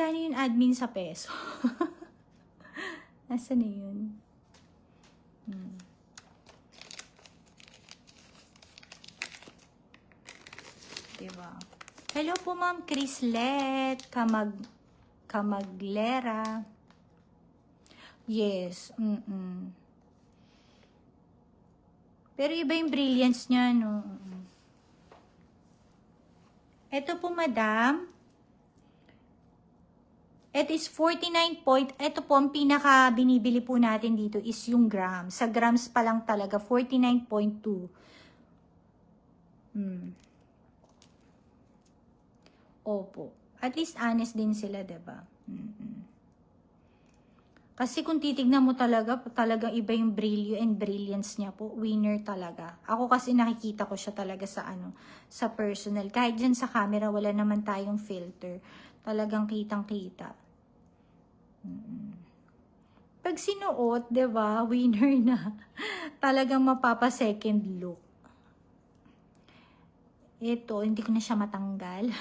magkano yung admin sa peso? Nasaan na yun? Diba? Hello po, Ma'am Crislet. Kamaglera. Yes. Pero iba yung brilliance niya, no? Ito po, madam. It is 49 point. Ito po, ang pinaka binibili po natin dito is yung grams. Sa grams pa lang talaga, 49.2. Opo. At least honest din sila, diba? Kasi kung titignan mo talagang iba yung brilyo and brilliance niya po. Winner talaga. Ako kasi nakikita ko siya talaga sa sa personal. Kahit dyan sa camera, wala naman tayong filter. Talagang kitang-kita. Pag sinuot, 'di ba, winner na. Talagang mapapa second look. Ito, hindi ko na siya matanggal.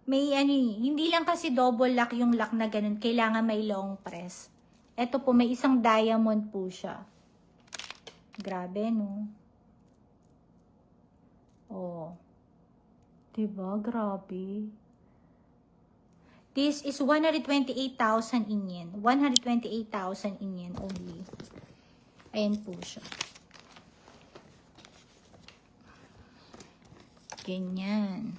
May hindi lang kasi double lock yung lock na ganun. Kailangan may long press. Ito po, may isang diamond po siya. Grabe, no? Oh. 'Di ba? Grabe. This is 128,000 in yen. 128,000 in yen only. Ayan po siya. Ganyan.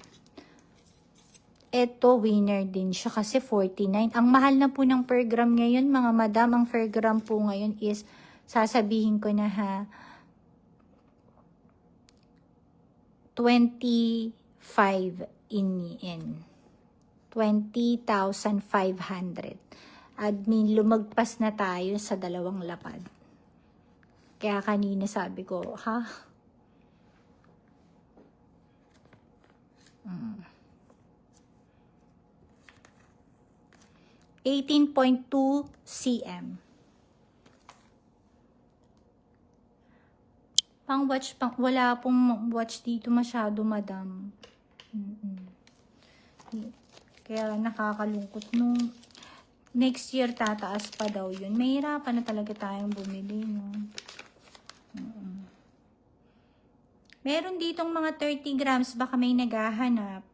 Ito, winner din siya kasi 49. Ang mahal na po ng per gram ngayon, mga madam. Ang per gram po ngayon is, sasabihin ko na ha, 25 in yen. 20,500. Admin, lumagpas na tayo sa 2 lapad. Kaya kanina sabi ko, ha? 18.2 cm. Wala pong watch dito masyado, madam. Kaya nakakalungkot nung next year tataas pa daw yun. Mahirapan na talaga tayong bumili, no? Meron ditong mga 30 grams, baka may naghahanap.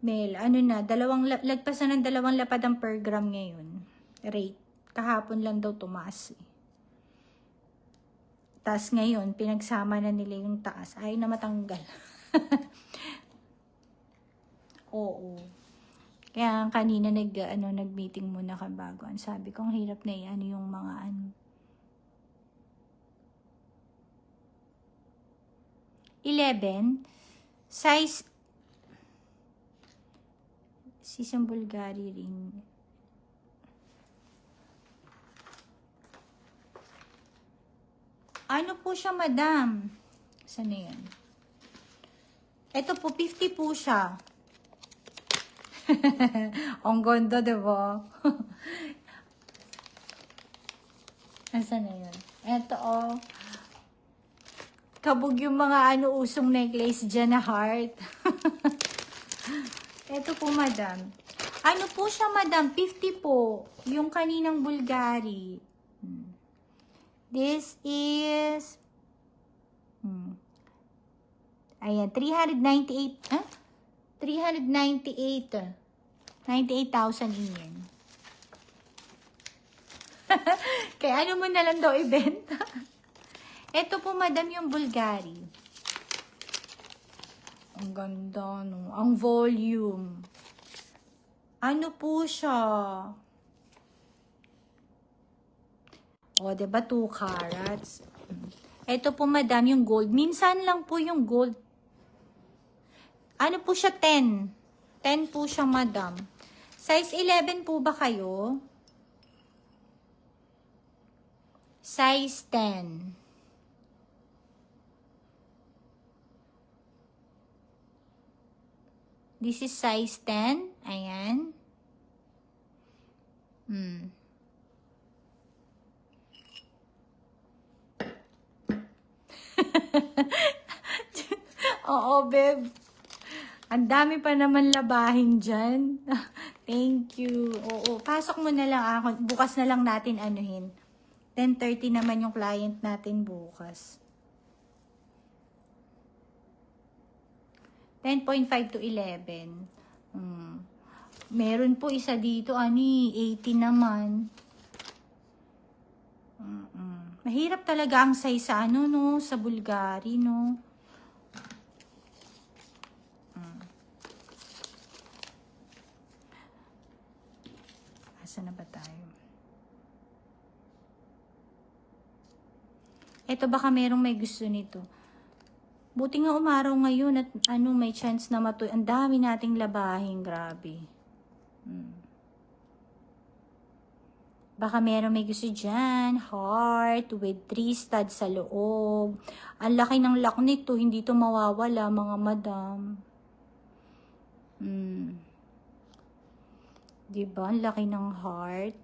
Mel, lagpas na ng 2 lapad ang per gram ngayon. Rate. Kahapon lang daw tumaas. Tas ngayon, pinagsama na nila yung taas. Ayaw na matanggal. Oo. Kaya kanina nag-meeting muna ka bago. Sabi ko, ang hirap na yung mga ano. 11. Size. Sisang Bulgari ring. Ano po siya, madam? Saan na yan? Ito po, 50 po siya. Ang ganda, diba? Asan na yun? Ito, oh. Kabog yung mga usong necklace dyan na heart. Ito po, madam. Ano po siya, madam? 50 po. Yung kaninang Bulgari. This is... Ayan, 398. Huh? 398. 98,000 yen. Kaya ano mo na lang daw ibenta? Ito po, madam, yung Bulgari. Ang ganda, no? Ang volume. Ano po siya? O, diba? 2 carats. Ito po, madam, yung gold. Minsan lang po yung gold. Ano po siya? 10. 10 po siya, madam. Size 11 po ba kayo? Size 10. This is size 10. Ayan. Oo, babe. Ang dami pa naman labahin dyan. Thank you. Oo, pasok mo na lang ako. Bukas na lang natin anuhin. 10:30 naman yung client natin bukas. 10.5 to 11. Meron po isa dito, 80 naman. Mahirap talaga ang size sa no, sa Bulgari, no. Asa na ba tayo? Eto, baka merong may gusto nito. Buti nga umaraw ngayon at may chance na ang dami nating labahin, grabe. Baka meron may gusto dyan. Heart with 3 studs sa loob. Ang laki ng lock nito. Hindi to mawawala, mga madam. Diba? Ang laki ng heart.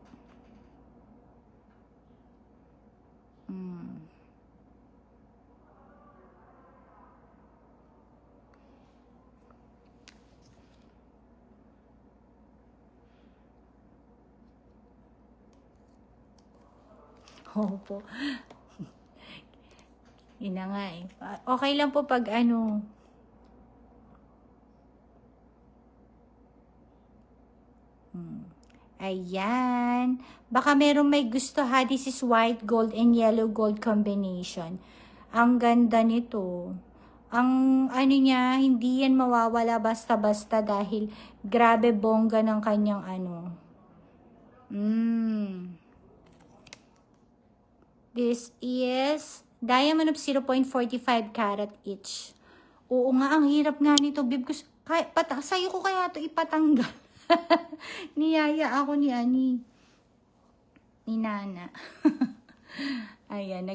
Opo. Ina nga eh. Okay lang po pag Ayan. Baka meron may gusto ha. This is white gold and yellow gold combination. Ang ganda nito. Ang niya, hindi yan mawawala basta-basta dahil grabe bongga ng kanyang This is diamond of 0.45 carat each. Oo nga, ang hirap nga nito, babe. Sa'yo ko kaya ito ipatanggal. Niyaya ako ni Nana. Ayan,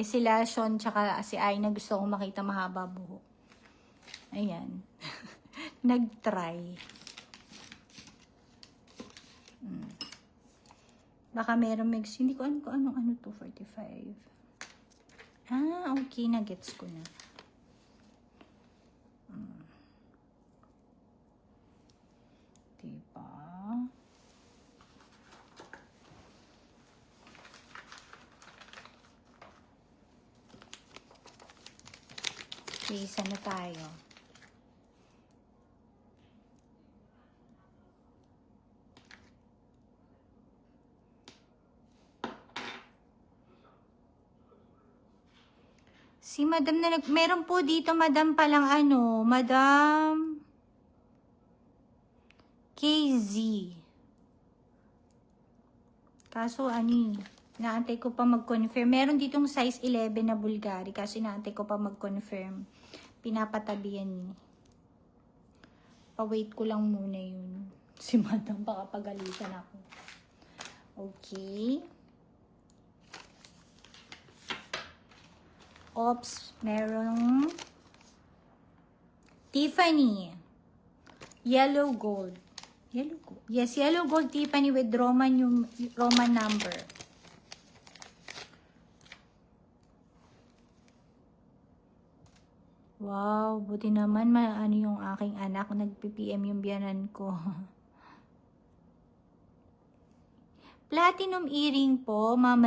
sila Sean tsaka si Aina gusto kong makita mahaba buhok. Ayan. Nag-try. Baka meron hindi ko ano to, 45. Okay, na-gets ko na. Diba? Okay, isa na tayo. Si Madam meron po dito, Madam palang Madam KZ. Kaso inaantay ko pa mag-confirm. Meron ditong size 11 na Bulgari, kasi inaantay ko pa mag-confirm. Pinapatabihan niya. Pa-wait ko lang muna yun. Si Madam, baka pagalitan ako. Okay. Oops, merong Tiffany. Yellow gold. Yellow gold. Yes, yellow gold Tiffany with Roman number. Wow, buti naman yung aking anak, nag-PPM yung biyanan ko. Platinum earring po, Ma'am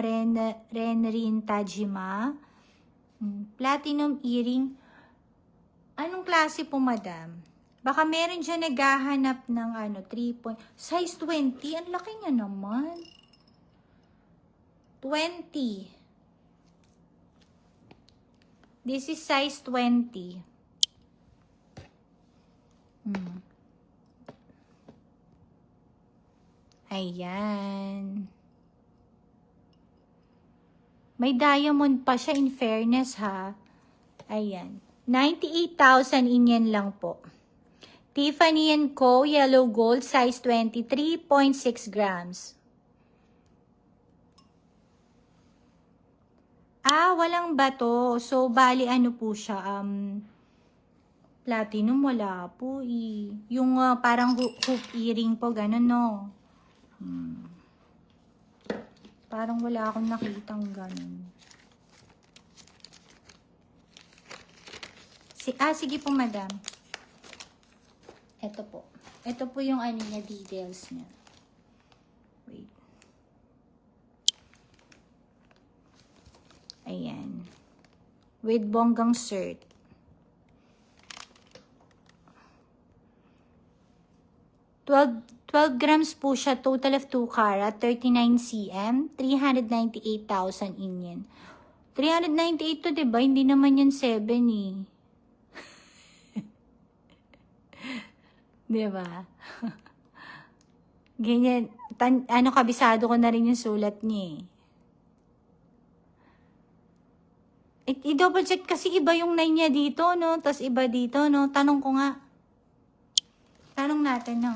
Renrin Tajima. Platinum earring. Anong klase po, Madam? Baka meron dyan naghahanap ng 3 size 20. Ang laki niya naman. 20. This is size 20. Ayan. May diamond pa siya, in fairness ha. Ayan. 98,000 in lang po. Tiffany & Co. Yellow Gold, size 20, 3.6 grams. Walang bato. So, bali po siya, platinum, wala po Yung parang hoop earring po, ganun no. Parang wala akong nakitang ganun. Sige po, Madam. Ito po. Ito po yung ano niya, details niya. Wait. Ayan. With bonggang shirt. 12 grams po siya, total of 2 karat, 39 cm, 398,000 yen. 398 to, diba? Hindi naman yan 7 eh. Diba? Ganyan. Kabisado ko na rin yung sulat niya eh. I-double check kasi iba yung 9 niya dito, no? Tapos iba dito, no? Tanong ko nga. Tanong natin, no?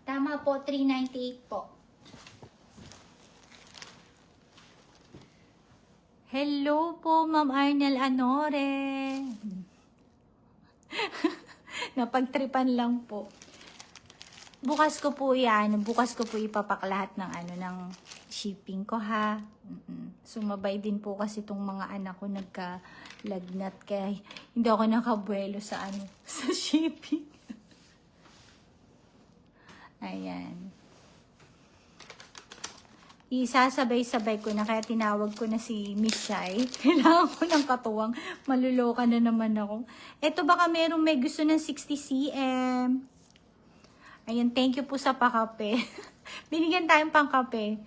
Tama po, 398 po. Hello po, Ma'am Arnel Anore. Napagtripan lang po. Bukas ko po ipapaklahat ng ng shipping ko ha. Sumabay din po kasi itong mga anak ko nagka-lagnat kaya hindi ako nakabuelo sa sa shipping. Ayan. Isasabay-sabay ko na kaya tinawag ko na si Miss Shai. Kailangan ko ng katuwang. Maluloka na naman ako. Ito baka may gusto ng 60 cm. Ayan, thank you po sa pakape. Binigyan tayong pangkape.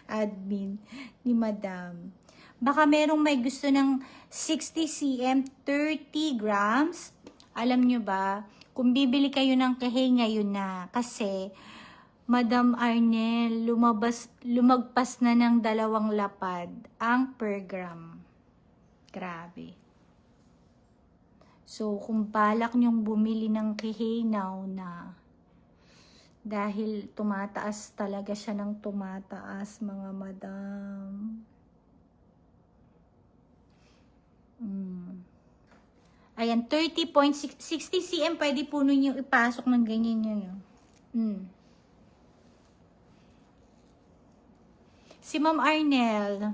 Admin ni Madam. Baka may gusto ng 60 cm, 30 grams. Alam nyo ba, kung bibili kayo ng kehe ngayon na, kasi Madam Arnel, lumagpas na ng 2 lapad ang per gram. Grabe. So, kung balak nyong bumili ng kehe now na, dahil tumataas talaga siya ng tumataas, mga madam. Ayan, 30.60 cm, pwede po nun yung ipasok ng ganyan yun. Si Ma'am Arnel,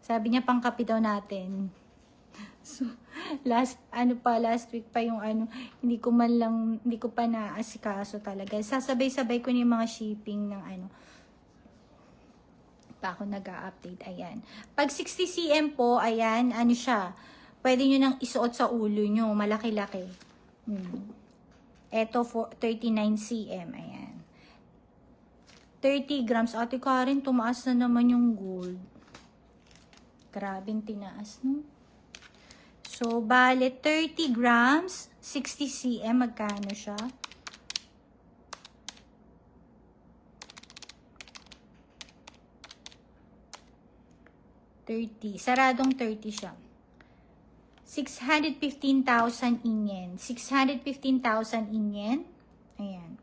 sabi niya pangkapi daw natin. So, last week pa yung hindi ko pa naasikaso talaga. Sasabay-sabay ko yung mga shipping ng pa ako nag-a-update. Ayan. Pag 60 cm po, ayan, siya. Pwede nyo nang isuot sa ulo nyo. Malaki-laki. Ito, 39 cm. Ayan. 30 grams. Ate Karen, tumaas na naman yung gold. Grabing tinaas, no? So, bale, 30 grams, 60 cm. Magkano siya? Saradong 30 siya. 615,000 yen. 615,000 yen. Ayan.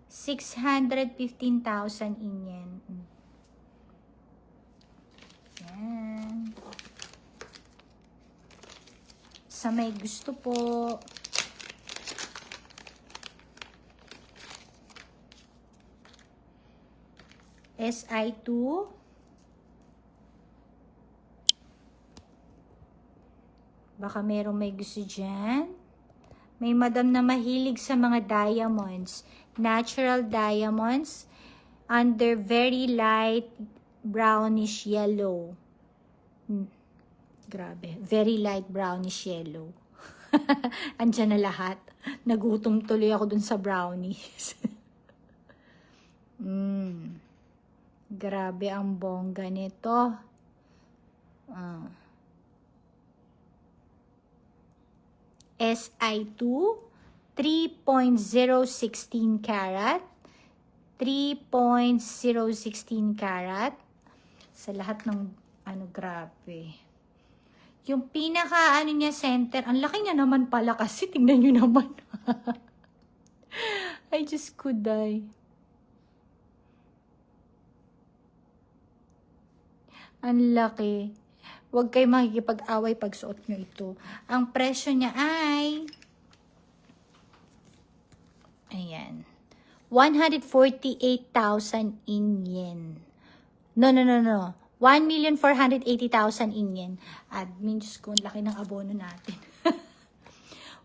615,000 yen. Ayan. Sa may gusto po. SI2. Baka merong may gusto dyan. May madam na mahilig sa mga diamonds. Natural diamonds. Under very light brownish yellow. Grabe. Very light brownish yellow. Andyan na lahat. Nagutom tuloy ako dun sa brownies. Grabe ang bongga nito. SI2, 3.016 karat, 3.016 karat, sa lahat ng, grabe. Yung pinaka, niya, center, ang laki niya naman pala kasi, tingnan nyo naman. I just could die. Ang laki. Huwag kayo makikipag-away pag suot nyo ito. Ang presyo niya ay, ayan, 148,000 in yen. No. 1,480,000 in yen. Admin, Diyos ko, laki ng abono natin.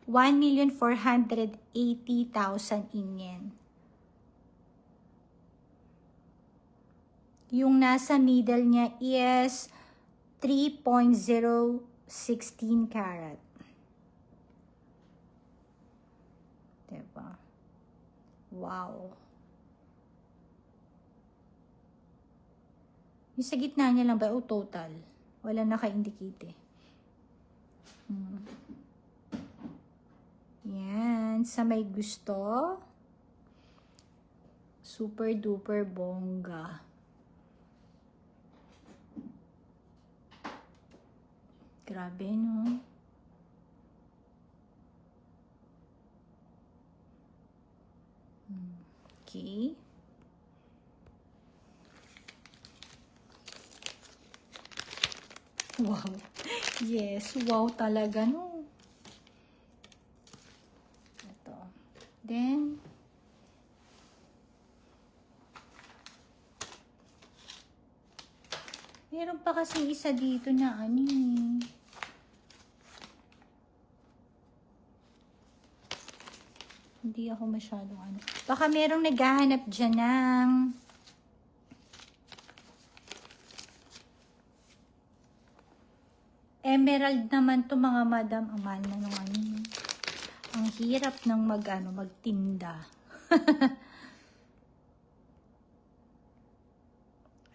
1,480,000 in yen. Yung nasa middle niya is 3.016 karat. Diba? Wow. Yung sa gitna niya lang ba? O total? Wala naka-indicate eh. Yan. Sa may gusto. Super duper bongga. Grabe, no? Okay. Wow. Yes, wow talaga, no? Ito. Then, meron pa kasi isa dito na ano eh. Hindi ako masyadong ano. Baka merong naghahanap dyan ng emerald naman to mga madam. Ang mahal na nung ano. Ang hirap ng magtinda.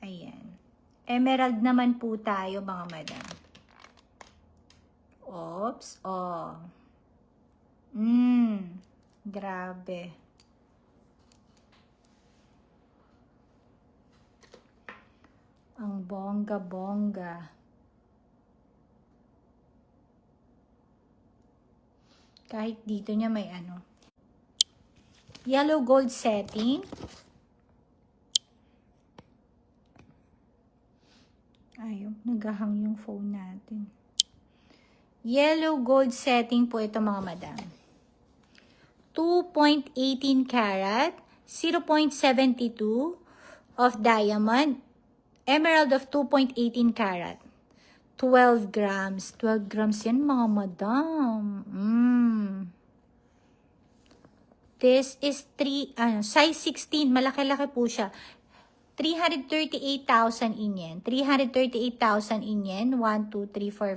Ayan. Emerald naman po tayo mga madam. Oops. Oh. Grabe. Ang bongga-bongga. Kahit dito niya may ano. Yellow gold setting. Ayaw, naghahang yung phone natin. Yellow gold setting po ito mga madam. 2.18 karat, 0.72 of diamond, emerald of 2.18 karat, 12 grams. 12 grams yan mga madam. This is size 16, malaki-laki po siya. 338,000 in yen. 338,000 in yen. 1, 2, 3, 4,